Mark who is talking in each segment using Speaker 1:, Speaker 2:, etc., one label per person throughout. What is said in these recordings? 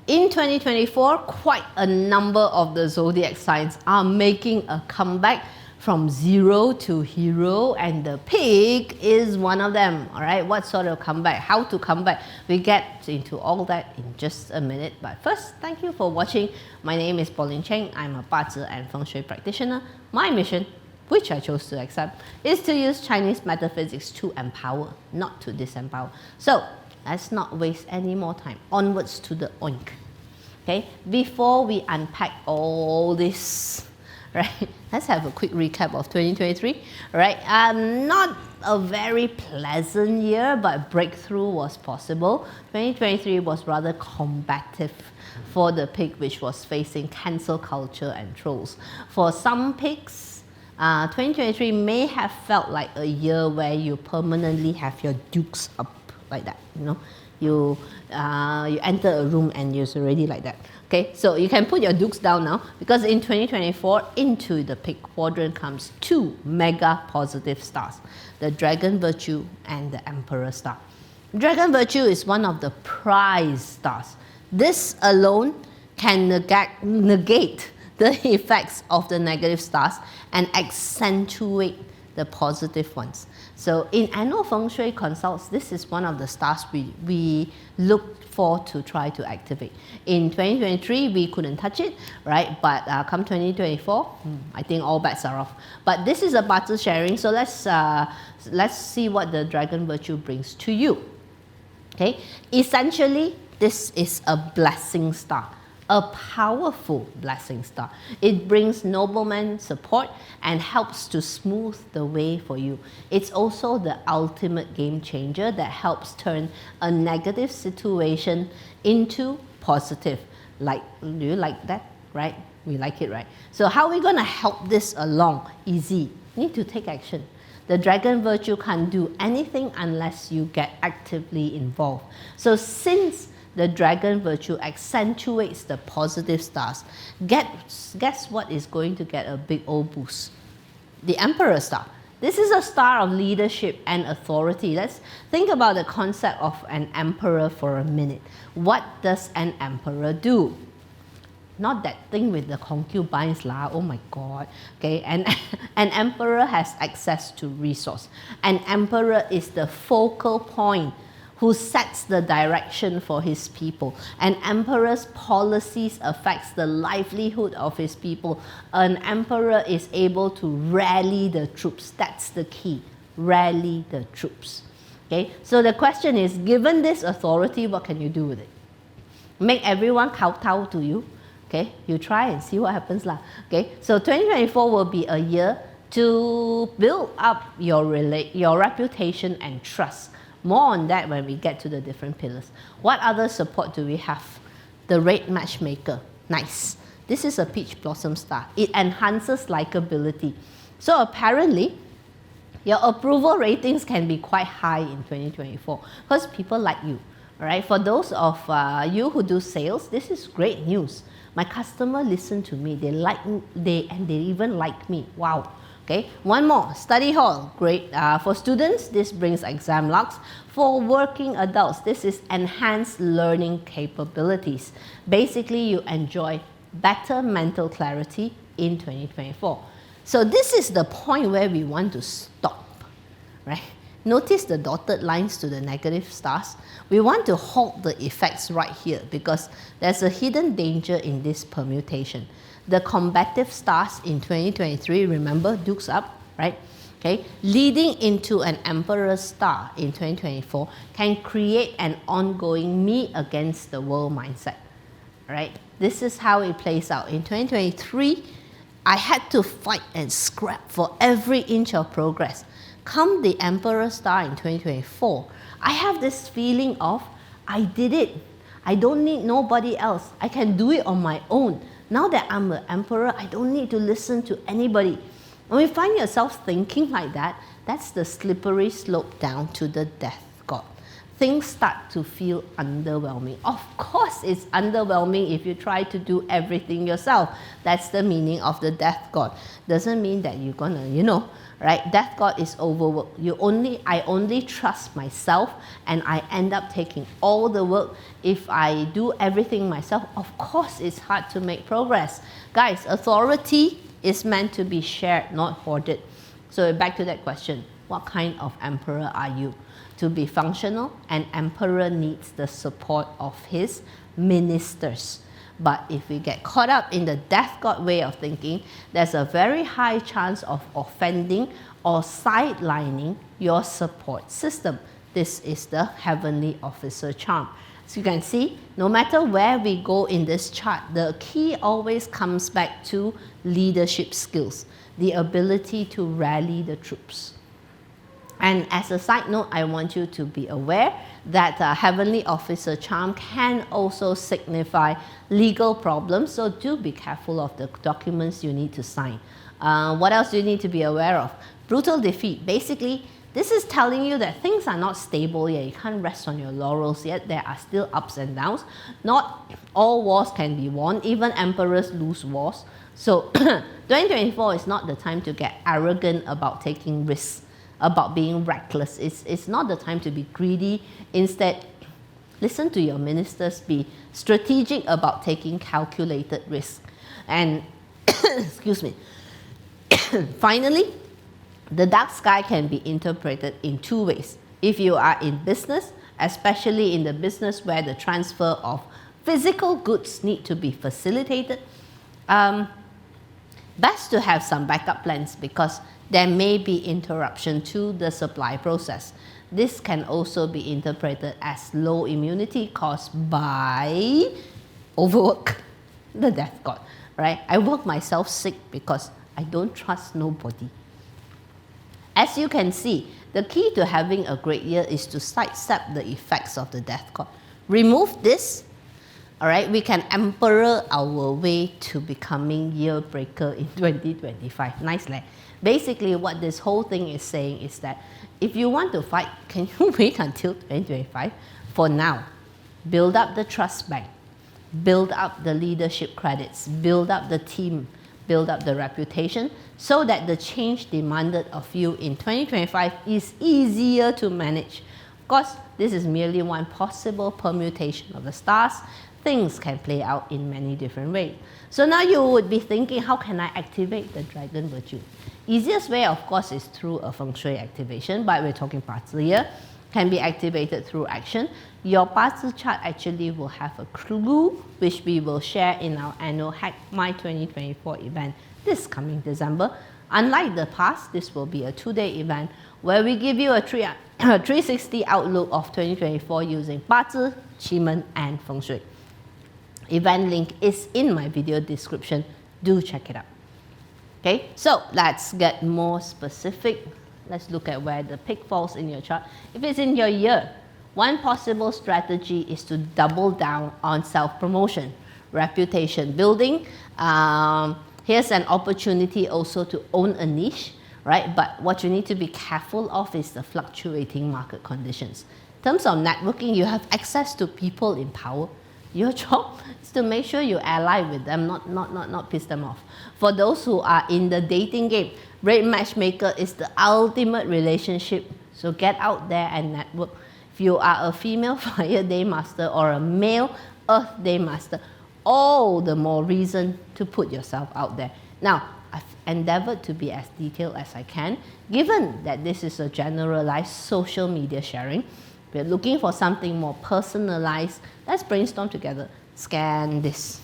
Speaker 1: In 2024, quite a number of the zodiac signs are making a comeback from zero to hero, and the pig is one of them. All right, what sort of comeback, how to come back, we get into all that in just a minute. But first, thank you for watching. My name is Pauline Cheng. I'm a 八字 and feng shui practitioner. My mission, which I chose to accept, is to use Chinese metaphysics to empower, not to disempower. So let's not waste any more time. Onwards to the oink. Okay, before we unpack all this, right, let's have a quick recap of 2023. Right, not a very pleasant year, but breakthrough was possible. 2023 was rather combative for the pig, which was facing cancel culture and trolls. For some pigs, 2023 may have felt like a year where you permanently have your dukes up like that, you know. You enter a room and it's already like that. Okay, so you can put your dukes down now, because in 2024, into the pig quadrant comes two mega positive stars, the Dragon Virtue and the Emperor star. Dragon Virtue is one of the prize stars. This alone can negate the effects of the negative stars and accentuate the positive ones. So in annual feng shui consults, this is one of the stars we look for to try to activate. In 2023, we couldn't touch it, right? But come 2024, I think all bets are off. But this is a Bazi sharing, so let's see what the Dragon Virtue brings to you. Okay, essentially, this is a blessing star. A powerful blessing star. It brings nobleman support and helps to smooth the way for you. It's also the ultimate game changer that helps turn a negative situation into positive. Like, do you like that? Right? We like it, right? So how are we going to help this along? Easy. You need to take action. The Dragon Virtue can't do anything unless you get actively involved. So since the Dragon Virtue accentuates the positive stars, guess what is going to get a big old boost? The Emperor star. This is a star of leadership and authority. Let's think about the concept of an emperor for a minute. What does an emperor do? Not that thing with the concubines lah, oh my god. Okay, and an emperor has access to resource. An emperor is the focal point who sets the direction for his people. An emperor's policies affects the livelihood of his people. An emperor is able to rally the troops. That's the key. Rally the troops. Okay, so the question is, given this authority, what can you do with it? Make everyone kowtow to you. Okay, you try and see what happens lah. Okay, so 2024 will be a year to build up your reputation and trust. More on that when we get to the different pillars. What other support do we have? The Red Matchmaker. Nice. This is a peach blossom star. It enhances likability. So apparently, your approval ratings can be quite high in 2024 because people like you. All right. For those of you who do sales, this is great news. My customer listen to me. They like me. They even like me. Wow. Okay, one more, study hall, great. For students, this brings exam locks. For working adults, this is enhanced learning capabilities. Basically, you enjoy better mental clarity in 2024. So this is the point where we want to stop, right? Notice the dotted lines to the negative stars. We want to halt the effects right here because there's a hidden danger in this permutation. The combative stars in 2023, remember, dukes up, right? Okay, leading into an Emperor star in 2024 can create an ongoing me against the world mindset, right? This is how it plays out. In 2023, I had to fight and scrap for every inch of progress. Come the Emperor star in 2024, I have this feeling of, I did it. I don't need nobody else. I can do it on my own. Now that I'm an emperor, I don't need to listen to anybody. When you find yourself thinking like that, that's the slippery slope down to the death god. things start to feel underwhelming. Of course, it's underwhelming if you try to do everything yourself. That's the meaning of the death god. Doesn't mean that you're gonna, right? Death god is overworked. I only trust myself, and I end up taking all the work. If I do everything myself, of course, it's hard to make progress. Guys, authority is meant to be shared, not hoarded. So back to that question, what kind of emperor are you? To be functional, an emperor needs the support of his ministers. But if we get caught up in the death god way of thinking, there's a very high chance of offending or sidelining your support system. This is the heavenly officer charm. So you can see, no matter where we go in this chart, the key always comes back to leadership skills, the ability to rally the troops. And as a side note, I want you to be aware that heavenly officer charm can also signify legal problems, so do be careful of the documents you need to sign. What else do you need to be aware of? Brutal defeat. Basically, this is telling you that things are not stable yet. You can't rest on your laurels yet. There are still ups and downs. Not all wars can be won. Even emperors lose wars. So 2024 is not the time to get arrogant about taking risks, about being reckless. It's not the time to be greedy. Instead, listen to your ministers, be strategic about taking calculated risks. And excuse me. Finally, the dark sky can be interpreted in two ways. If you are in business, especially in the business where the transfer of physical goods need to be facilitated, best to have some backup plans because there may be interruption to the supply process. This can also be interpreted as low immunity caused by overwork, the death god, right? I work myself sick because I don't trust nobody. As you can see, the key to having a great year is to sidestep the effects of the death god. Remove this, all right, we can emperor our way to becoming year breaker in 2025. Nice, leh? Basically, what this whole thing is saying is that if you want to fight, can you wait until 2025? For now, build up the trust bank, build up the leadership credits, build up the team, build up the reputation, so that the change demanded of you in 2025 is easier to manage. Of course, this is merely one possible permutation of the stars. Things can play out in many different ways. So now you would be thinking, how can I activate the dragon virtue? Easiest way, of course, is through a feng shui activation, but we're talking Bazi here. Can be activated through action. Your Bazi chart actually will have a clue, which we will share in our annual Hack My 2024 event this coming December. Unlike the past, this will be a 2-day event where we give you a 360 outlook of 2024 using Bazi, Qi and Feng Shui. Event link is in my video description. Do check it out. Okay, so let's get more specific. Let's look at where the pick falls in your chart. If it's in your year, one possible strategy is to double down on self-promotion, reputation building. Here's an opportunity also to own a niche, right? But what you need to be careful of is the fluctuating market conditions. In terms of networking, you have access to people in power. Your job is to make sure you ally with them, not piss them off. For those who are in the dating game, Red Matchmaker is the ultimate relationship. So get out there and network. If you are a female Fire Day Master or a male Earth Day Master, all the more reason to put yourself out there. Now, I've endeavored to be as detailed as I can, given that this is a generalized social media sharing. We're looking for something more personalized. Let's brainstorm together. Scan this.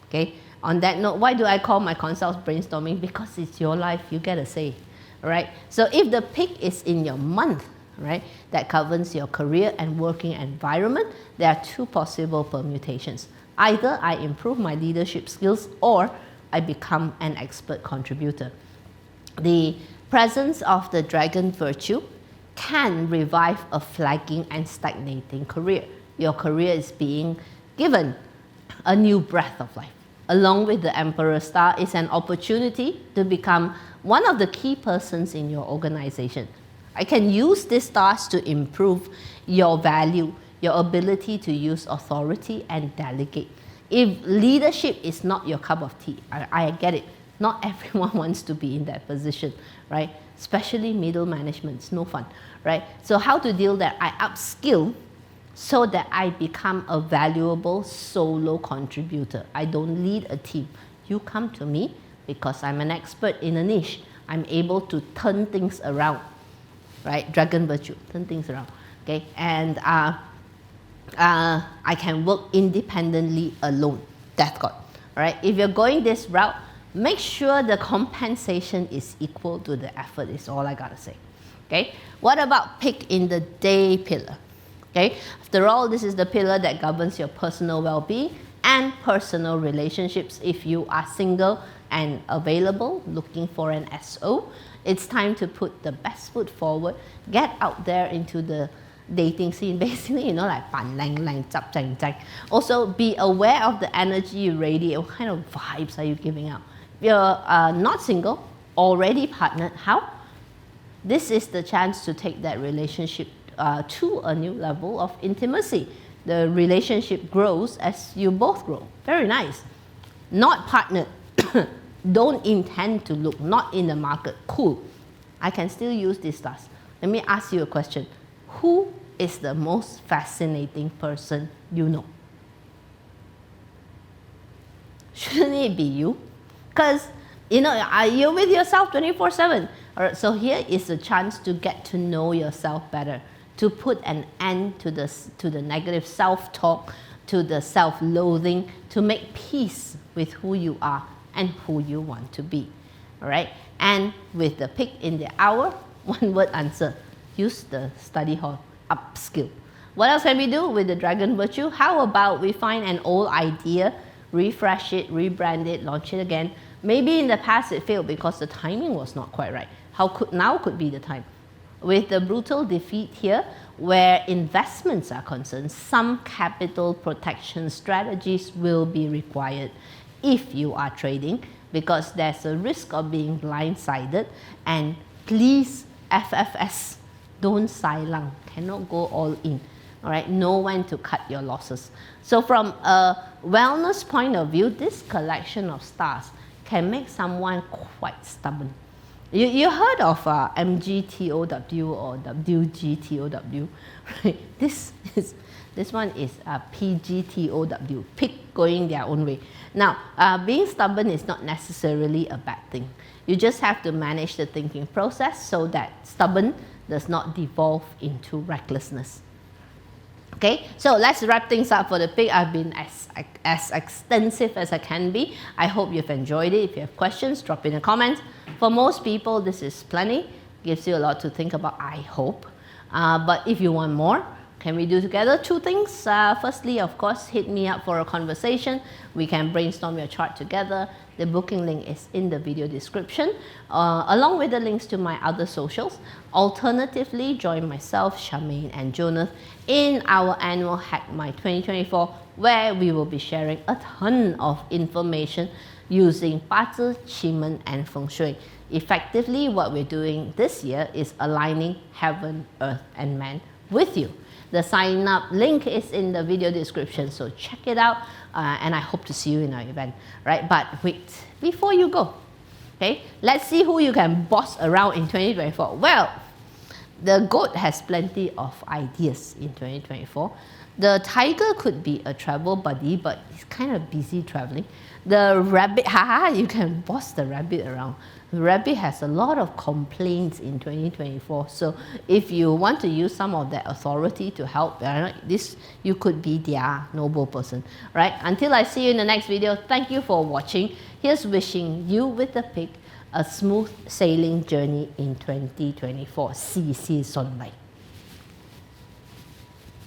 Speaker 1: Okay. On that note, why do I call my consults brainstorming? Because it's your life. You get a say. Right. So if the pick is in your month, right, that governs your career and working environment, there are two possible permutations. Either I improve my leadership skills or I become an expert contributor. The presence of the dragon virtue can revive a flagging and stagnating career. Your career is being given a new breath of life. Along with the Emperor Star is an opportunity to become one of the key persons in your organization. I can use these stars to improve your value, your ability to use authority and delegate. If leadership is not your cup of tea, I get it. Not everyone wants to be in that position, right? Especially middle management, it's no fun, right? So how to deal that? I upskill so that I become a valuable solo contributor. I don't lead a team. You come to me because I'm an expert in a niche. I'm able to turn things around, right? Dragon virtue, turn things around, okay? And I can work independently alone. That's God, all right? If you're going this route, make sure the compensation is equal to the effort is all I gotta say, okay? What about pick in the day pillar? Okay, after all, this is the pillar that governs your personal well-being and personal relationships. If you are single and available, looking for an SO, it's time to put the best foot forward, get out there into the dating scene, basically, you know, like pan lang lang, zap zang zang. Also, be aware of the energy you radiate. What kind of vibes are you giving out? If you're not single, already partnered, how? This is the chance to take that relationship to a new level of intimacy. The relationship grows as you both grow. Very nice. Not partnered. Don't intend to look. Not in the market. Cool. I can still use these stars. Let me ask you a question. Who is the most fascinating person you know? Shouldn't it be you? Because, you know, you're with yourself 24/7. All right, so here is a chance to get to know yourself better, to put an end to the negative self-talk, to the self-loathing, to make peace with who you are and who you want to be. All right? And with the pick in the hour, one word answer. Use the study hall, upskill. What else can we do with the dragon virtue? How about we find an old idea, refresh it, rebrand it, launch it again. Maybe in the past it failed because the timing was not quite right. Now could be the time. With the brutal defeat here, where investments are concerned, some capital protection strategies will be required if you are trading, because there's a risk of being blindsided. And please, FFS, don't silang, cannot go all in. All right, know when to cut your losses. So from a wellness point of view, this collection of stars can make someone quite stubborn. You heard of MGTOW or WGTOW, right? This one is PGTOW, pick going their own way. Now, being stubborn is not necessarily a bad thing. You just have to manage the thinking process so that stubborn does not devolve into recklessness. Okay, so let's wrap things up for the pick. I've been as extensive as I can be. I hope you've enjoyed it. If you have questions, drop in the comments. For most people, this is plenty. Gives you a lot to think about, I hope. But if you want more, can we do together? Two things. Firstly, of course, hit me up for a conversation. We can brainstorm your chart together. The booking link is in the video description, along with the links to my other socials. Alternatively, join myself, Charmaine, and Jonath in our annual Hack My 2024, where we will be sharing a ton of information using 八字, Qigong, and Feng Shui. Effectively, what we're doing this year is aligning heaven, earth, and man with you. The sign up link is in the video description, so check it out, and I hope to see you in our event, right? But wait, before you go, okay, let's see who you can boss around in 2024. Well, the goat has plenty of ideas in 2024. The tiger could be a travel buddy, but he's kind of busy traveling. The rabbit, you can boss the rabbit around. The rabbit has a lot of complaints in 2024. So if you want to use some of that authority to help, you could be their noble person, right? Until I see you in the next video, thank you for watching. Here's wishing you with the pig a smooth sailing journey in 2024. See you soon. Bye.